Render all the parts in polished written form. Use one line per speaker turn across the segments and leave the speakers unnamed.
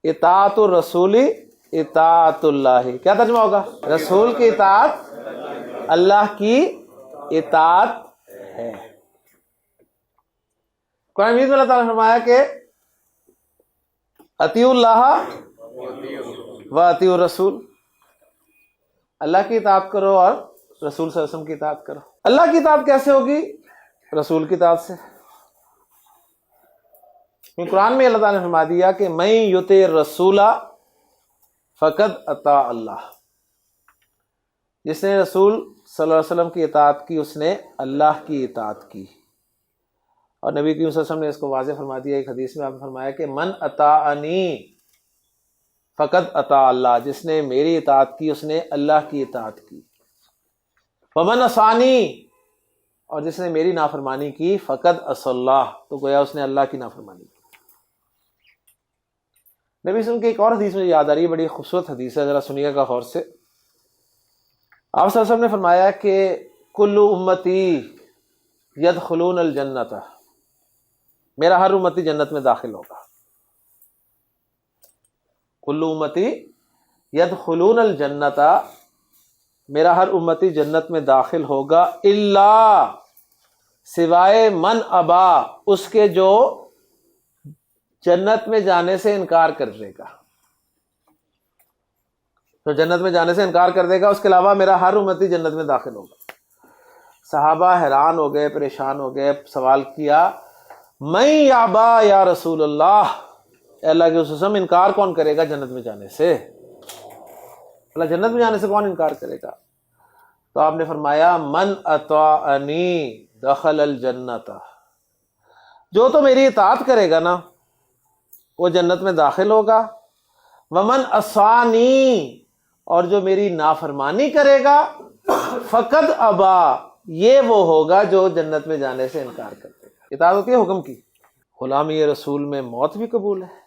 اطاعت الرسول اطاعت اللہ. کیا ترجمہ ہوگا؟ رسول کی اطاعت اللہ کی اطاعت ہے. قرآن مجید میں اللہ تعالیٰ نے فرمایا کہ اطیعوا اللہ و اطیعوا الرسول، اللہ کی اطاعت کرو اور رسول صلی اللہ علیہ وسلم کی اطاعت کرو. اللہ کی اطاعت کیسے ہوگی؟ رسول کی اطاعت سے. قرآن میں اللہ تعالیٰ نے فرما دیا کہ من یطع الرسول فقد اطاع اللہ، جس نے رسول صلی اللہ علیہ وسلم کی اطاعت کی اس نے اللہ کی اطاعت کی. اور نبی کریم صلی اللہ علیہ وسلم نے اس کو واضح فرما دیا ایک حدیث میں. آپ نے فرمایا کہ من اطاعنی فقد اطاع اللہ، جس نے میری اطاعت کی اس نے اللہ کی اطاعت کی. ومن عصانی، اور جس نے میری نافرمانی کی فقد عصى اللہ، تو گویا اس نے اللہ کی نافرمانی کی. نبی صلی اللہ علیہ وسلم کی ایک اور حدیث مجھے یاد آ رہی ہے، بڑی خوبصورت حدیث ہے، ذرا سنیے گا غور سے. آپ صلی اللہ علیہ وسلم نے فرمایا کہ کل امتی یدخلون الجنت، میرا ہر امتی جنت میں داخل ہوگا. کل امتی یدخلون الجنت، میرا ہر امتی جنت میں داخل ہوگا، الا، سوائے من ابا، اس کے جو جنت میں جانے سے انکار کر دے گا. تو جنت میں جانے سے انکار کر دے گا، اس کے علاوہ میرا ہر امتی جنت میں داخل ہوگا. صحابہ حیران ہو گئے، پریشان ہو گئے، سوال کیا من یابا یا رسول اللہ، اے اللہ کے رسول، انکار کون کرے گا جنت میں جانے سے؟ اللہ جنت میں جانے سے کون انکار کرے گا؟ تو آپ نے فرمایا من اطاعنی دخل الجنت، جو تو میری اطاعت کرے گا نا وہ جنت میں داخل ہوگا. ومن عصانی، اور جو میری نافرمانی کرے گا فقد ابا، یہ وہ ہوگا جو جنت میں جانے سے انکار کر دے گا. اطاعت ہوتی ہے حکم کی. غلامی رسول میں موت بھی قبول ہے،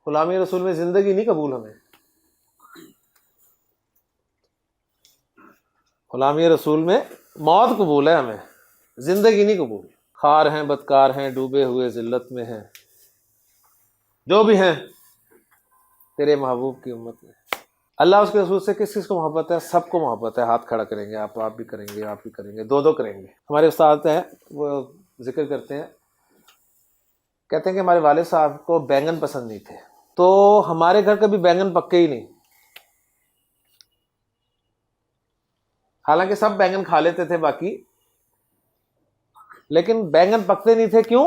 غلامی رسول میں زندگی نہیں قبول. ہمیں غلامی رسول میں موت قبول ہے، ہمیں زندگی نہیں قبول. خوار ہیں، بدکار ہیں، ڈوبے ہوئے ذلت میں ہیں، جو بھی ہیں تیرے محبوب کی امت میں. اللہ اس کے رسول سے کس کس کو محبت ہے؟ سب کو محبت ہے. ہاتھ کھڑا کریں گے آپ بھی کریں گے، آپ بھی کریں گے، دو کریں گے. ہمارے استاد ہیں وہ ذکر کرتے ہیں، کہتے ہیں کہ ہمارے والد صاحب کو بینگن پسند نہیں تھے، تو ہمارے گھر کبھی بینگن پکے ہی نہیں. حالانکہ سب بینگن کھا لیتے تھے باقی، لیکن بینگن پکتے نہیں تھے. کیوں؟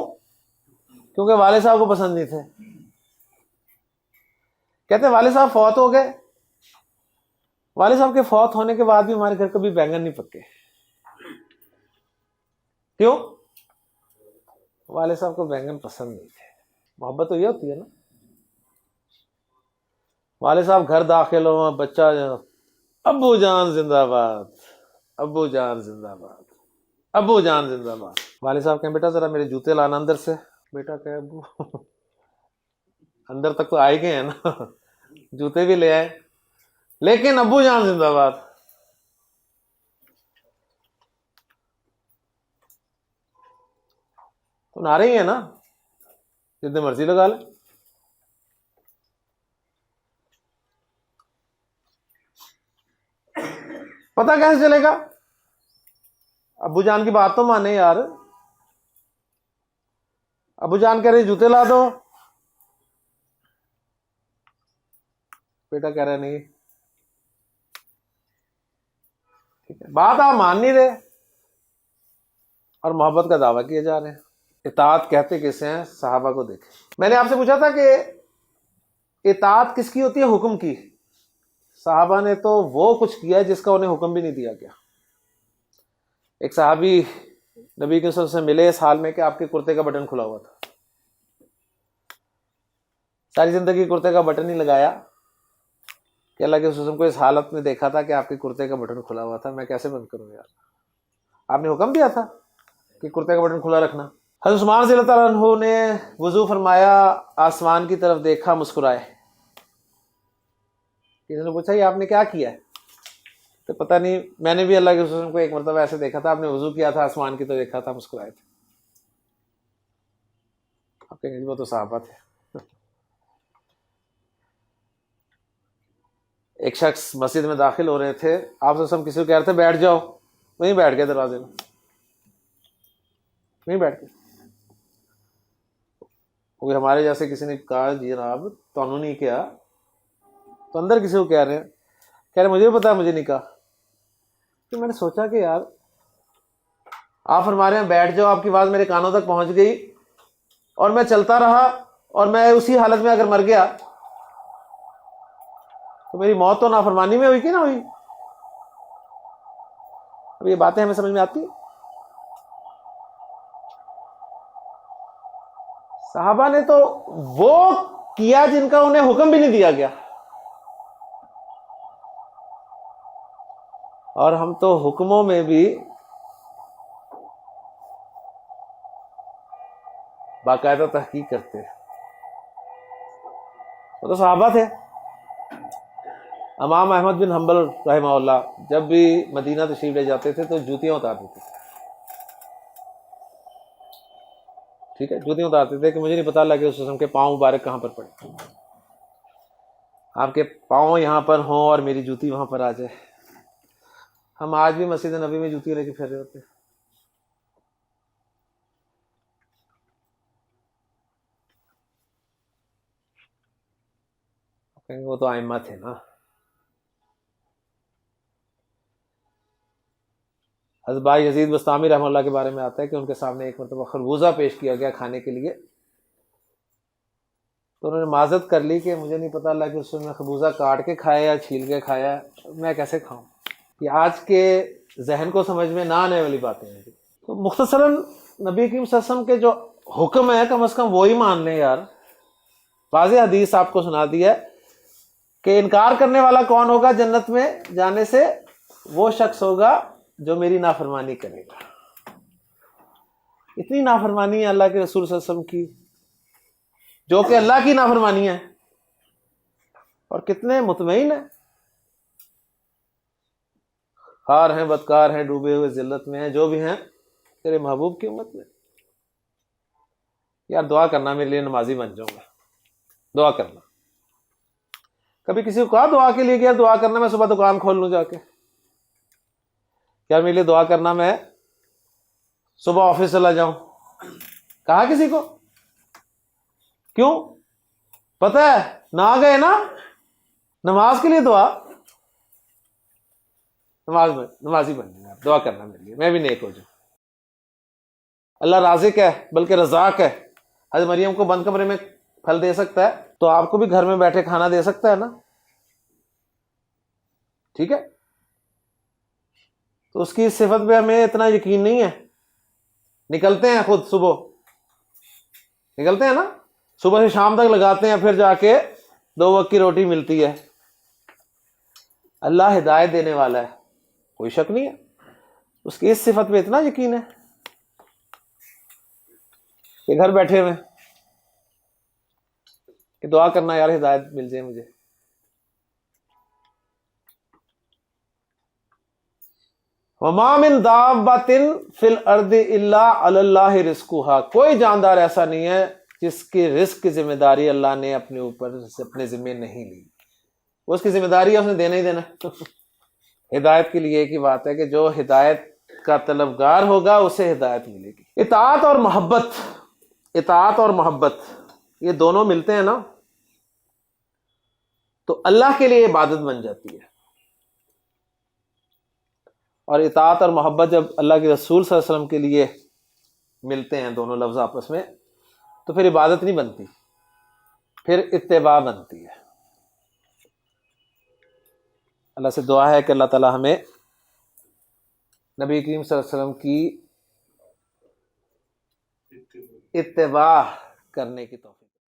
کیونکہ والد صاحب کو پسند نہیں تھے. کہتے ہیں والد صاحب فوت ہو گئے، والد صاحب کے فوت ہونے کے بعد بھی ہمارے گھر کبھی بینگن نہیں پکے. کیوں؟ والد صاحب کو بینگن پسند نہیں تھے. محبت تو یہ ہوتی ہے نا. والد صاحب گھر داخل ہو، بچہ ابو جان زندہ باد، ابو جان زندہ باد، ابو جان زندہ باد. والد صاحب کہیں بیٹا ذرا میرے جوتے لانا اندر سے. بیٹا کہ ابو اندر تک تو آئے گئے ہیں نا، جوتے بھی لے آئے، لیکن ابو جان زندہ باد. تو نعرے ہی ہیں نا، جتنے مرضی لگا لیں. پتہ کیسے چلے گا؟ ابو جان کی بات تو مانے یار. ابو جان کہہ رہے جوتے لا دو، بیٹا کہہ رہا نہیں. ٹھیک ہے، بات آپ مان نہیں رہے اور محبت کا دعویٰ کیے جا رہے ہیں. اطاعت کہتے کسے ہیں؟ صحابہ کو دیکھیں. میں نے آپ سے پوچھا تھا کہ اطاعت کس کی ہوتی ہے؟ حکم کی. صحابہ نے تو وہ کچھ کیا جس کا انہیں حکم بھی نہیں دیا گیا. ایک صحابی نبی کے صلی اللہ علیہ وسلم سے ملے اس حال میں کہ آپ کے کرتے کا بٹن کھلا ہوا تھا. ساری زندگی کرتے کا بٹن ہی لگایا کہ اللہ کے رسول صلی اللہ علیہ وسلم کو اس حالت میں دیکھا تھا کہ آپ کے کرتے کا بٹن کھلا ہوا تھا، میں کیسے بند کروں یار. آپ نے حکم دیا تھا کہ کرتے کا بٹن کھلا رکھنا. حضرت عثمان رضی اللہ تعالیٰ عنہ نے وضو فرمایا، آسمان کی طرف دیکھا، مسکرائے. کسی نے پوچھا یہ آپ نے کیا کیا ہے؟ تو پتہ نہیں، میں نے بھی اللہ کے رسول کو ایک مرتبہ ایسے دیکھا تھا، آپ نے وضو کیا تھا، آسمان کی طرف دیکھا تھا، مسکرائے تھے. آپ کہیں گے وہ تو صحابہ تھے. ایک شخص مسجد میں داخل ہو رہے تھے، آپ صلی اللہ علیہ وسلم کسی کو کہہ رہے تھے بیٹھ جاؤ، وہیں بیٹھ گئے دروازے میں، وہیں بیٹھ گئے. کوئی ہمارے جیسے کسی نے کہا جی جناب تو نہیں کیا، تو اندر کسی کو کہہ رہے مجھے بھی پتا ہے مجھے نہیں کہا. تو میں نے سوچا کہ یار آپ فرما رہے ہیں بیٹھ جاؤ، آپ کی آواز میرے کانوں تک پہنچ گئی اور میں چلتا رہا اور میں اسی حالت میں اگر مر گیا تو میری موت تو نافرمانی میں ہوئی کہ نہ ہوئی. اب یہ باتیں ہمیں سمجھ میں آتی ہیں. صحابہ نے تو وہ کیا جن کا انہیں حکم بھی نہیں دیا گیا، اور ہم تو حکموں میں بھی باقاعدہ تحقیق کرتے ہیں. وہ تو صحابہ تھے. امام احمد بن حنبل رحمہ اللہ جب بھی مدینہ تشریف لے جاتے تھے تو جوتیاں اتارتے تھے. ٹھیک ہے، جوتیاں اتارتے تھے کہ مجھے نہیں پتا اللہ کہ اس قسم کے پاؤں مبارک کہاں پر پڑے، آپ کے پاؤں یہاں پر ہوں اور میری جوتی وہاں پر آ جائے. ہم آج بھی مسجد نبی میں جوتی لے کے پھر رہے ہوتے ہیں. وہ تو ائمہ تھے نا. حضرت بھائی یزید بستامی رحمہ اللہ کے بارے میں آتا ہے کہ ان کے سامنے ایک مرتبہ خربوزہ پیش کیا گیا کھانے کے لیے، تو انہوں نے معذرت کر لی کہ مجھے نہیں پتا اللہ کہ اس میں خربوزہ کاٹ کے کھایا یا چھیل کے کھایا، میں کیسے کھاؤں. یہ آج کے ذہن کو سمجھ میں نہ آنے والی باتیں ہیں. تو مختصراً نبی کریم صلی اللہ علیہ وسلم کے جو حکم ہے کم از کم وہی مان لیں یار. واضح حدیث آپ کو سنا دی ہے کہ انکار کرنے والا کون ہوگا جنت میں جانے سے؟ وہ شخص ہوگا جو میری نافرمانی کرے گا. اتنی نافرمانی ہے اللہ کے رسول صلی اللہ علیہ وسلم کی جو کہ اللہ کی نافرمانی ہے، اور کتنے مطمئن ہیں، خار ہیں، بدکار ہیں، ڈوبے ہوئے ذلت میں ہیں، جو بھی ہیں تیرے محبوب کی امت میں. یار دعا کرنا میرے لیے نمازی بن جاؤں گا، دعا کرنا. کبھی کسی کو کہا دعا کے لیے کہ یار دعا کرنا میں صبح دکان کھول لوں جا کے، کیا میرے لیے دعا کرنا میں صبح آفس چلا جاؤں؟ کہا کسی کو؟ کیوں؟ پتہ ہے نہ گئے نا نماز کے لیے دعا، نمازی بن جائے، دعا کرنا میرے لیے میں بھی نیک ہو جاؤں. اللہ رازق ہے بلکہ رزاق ہے. حضرت مریم کو بند کمرے میں پھل دے سکتا ہے تو آپ کو بھی گھر میں بیٹھے کھانا دے سکتا ہے نا. ٹھیک ہے، تو اس کی صفت پہ ہمیں اتنا یقین نہیں ہے. نکلتے ہیں خود صبح، نکلتے ہیں نا صبح سے شام تک لگاتے ہیں، پھر جا کے 2 وقت کی روٹی ملتی ہے. اللہ ہدایت دینے والا ہے، کوئی شک نہیں ہے. اس کی اس صفت پہ اتنا یقین ہے کہ گھر بیٹھے ہوئے کہ دعا کرنا یار ہدایت مل جائے مجھے. وَمَا مِن دَابَّةٍ فِي الْأَرْضِ إِلَّا عَلَى اللَّهِ رِزْقُهَا. کوئی جاندار ایسا نہیں ہے جس کی رزق کی ذمہ داری اللہ نے اپنے اوپر اپنے ذمہ نہیں لی. اس کی ذمہ داری ہے، اس نے دینا ہی دینا. ہدایت کے لیے ایک ہی بات ہے کہ جو ہدایت کا طلبگار ہوگا اسے ہدایت ملے گی. اطاعت اور محبت، اطاعت اور محبت یہ دونوں ملتے ہیں نا تو اللہ کے لیے عبادت بن جاتی ہے. اور اطاعت اور محبت جب اللہ کے رسول صلی اللہ علیہ وسلم کے لیے ملتے ہیں دونوں لفظ آپس میں تو پھر عبادت نہیں بنتی، پھر اتباع بنتی ہے. اللہ سے دعا ہے کہ اللہ تعالی ہمیں نبی کریم صلی اللہ علیہ وسلم کی اتباع کرنے کی توفیق